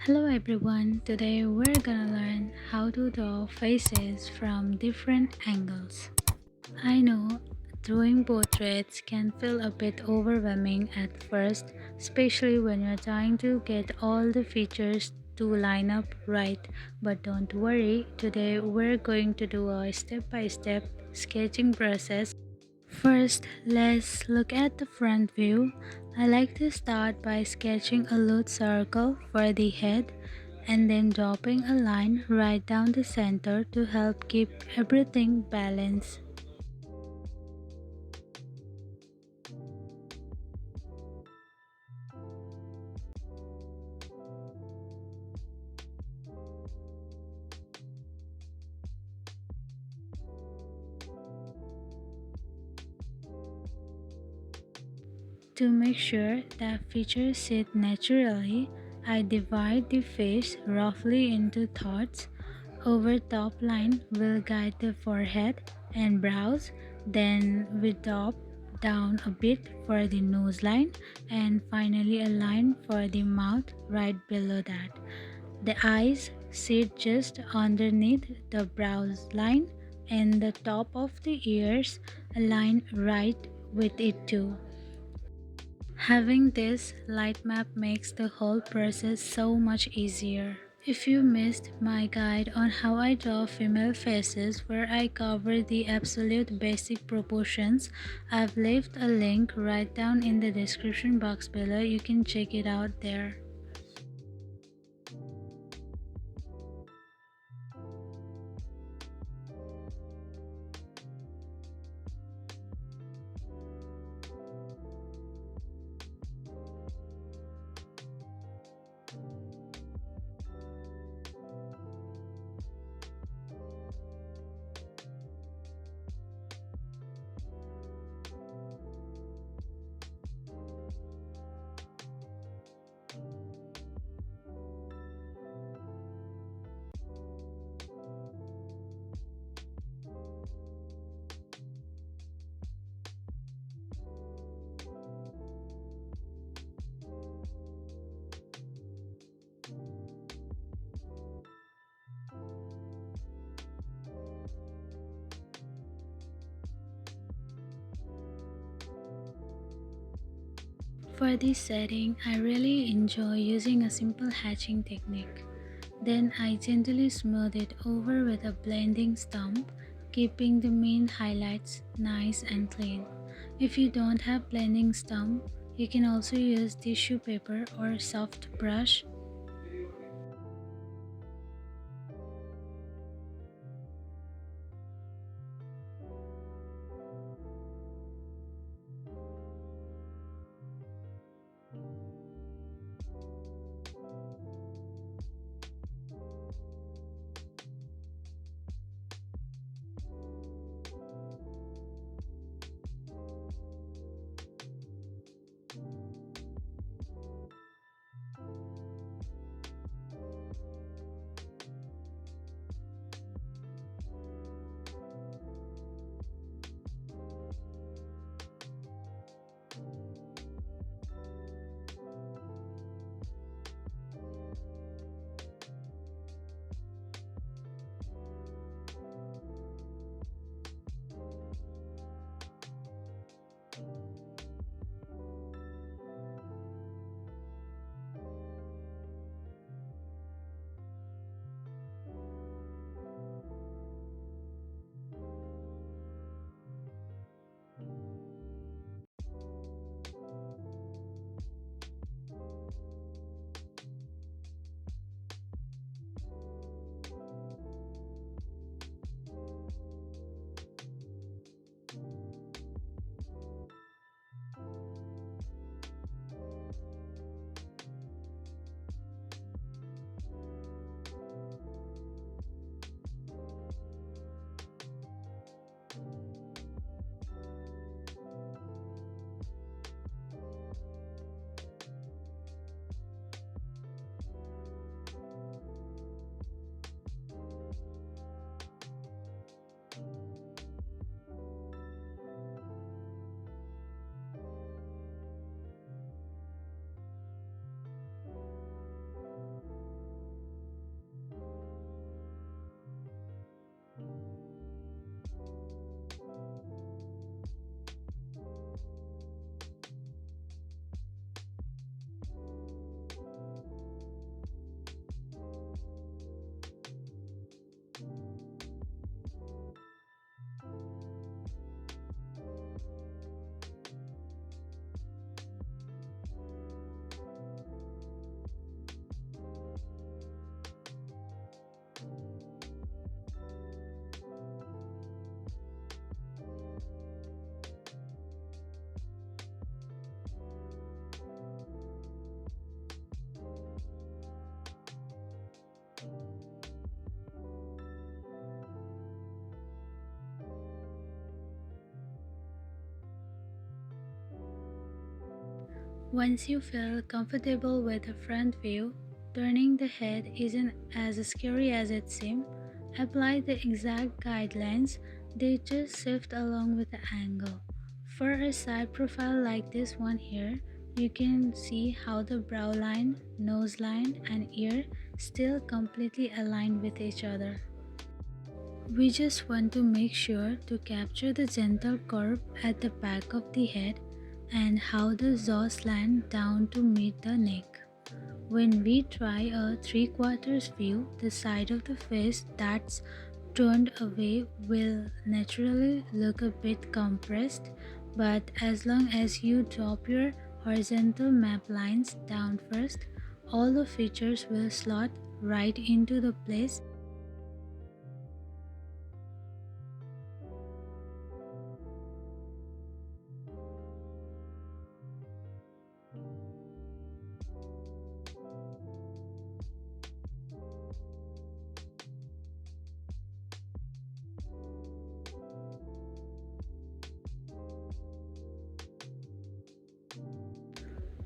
Hello everyone, today we're gonna learn how to draw faces from different angles. I know drawing portraits can feel a bit overwhelming at first, especially when you're trying to get all the features to line up right. But don't worry, today we're going to do a step-by-step sketching process. First, let's look at the front view. I like to start by sketching a loose circle for the head and then dropping a line right down the center to help keep everything balanced. To make sure that features sit naturally, I divide the face roughly into thirds. Over top line will guide the forehead and brows, then we drop down a bit for the nose line, and finally a line for the mouth right below that. The eyes sit just underneath the brows line, and the top of the ears align right with it too. Having this light map makes the whole process so much easier. If you missed my guide on how I draw female faces where I cover the absolute basic proportions, I've left a link right down in the description box below. You can check it out there. For this setting, I really enjoy using a simple hatching technique. Then I gently smooth it over with a blending stump, keeping the main highlights nice and clean. If you don't have blending stump, you can also use tissue paper or soft brush. Once you feel comfortable with the front view, turning the head isn't as scary as it seems. Apply the exact guidelines, they just shift along with the angle. For a side profile like this one here, you can see how the brow line, nose line, and ear still completely align with each other. We just want to make sure to capture the gentle curve at the back of the head and how the jaw slant down to meet the neck. When we try a 3/4 view, the side of the face that's turned away will naturally look a bit compressed, but as long as you drop your horizontal map lines down first, all the features will slot right into the place.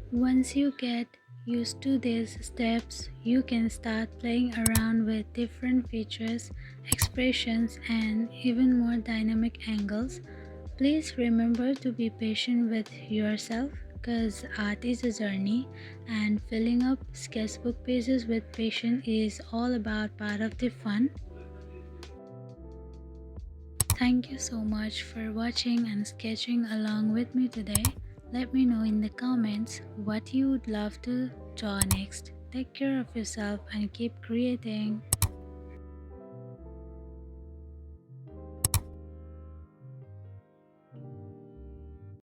Once you get used to these steps, you can start playing around with different features, expressions, and even more dynamic angles. Please remember to be patient with yourself because art is a journey and filling up sketchbook pages with patience is all about part of the fun. Thank you so much for watching and sketching along with me today. Let me know in the comments what you would love to draw next. Take care of yourself and keep creating.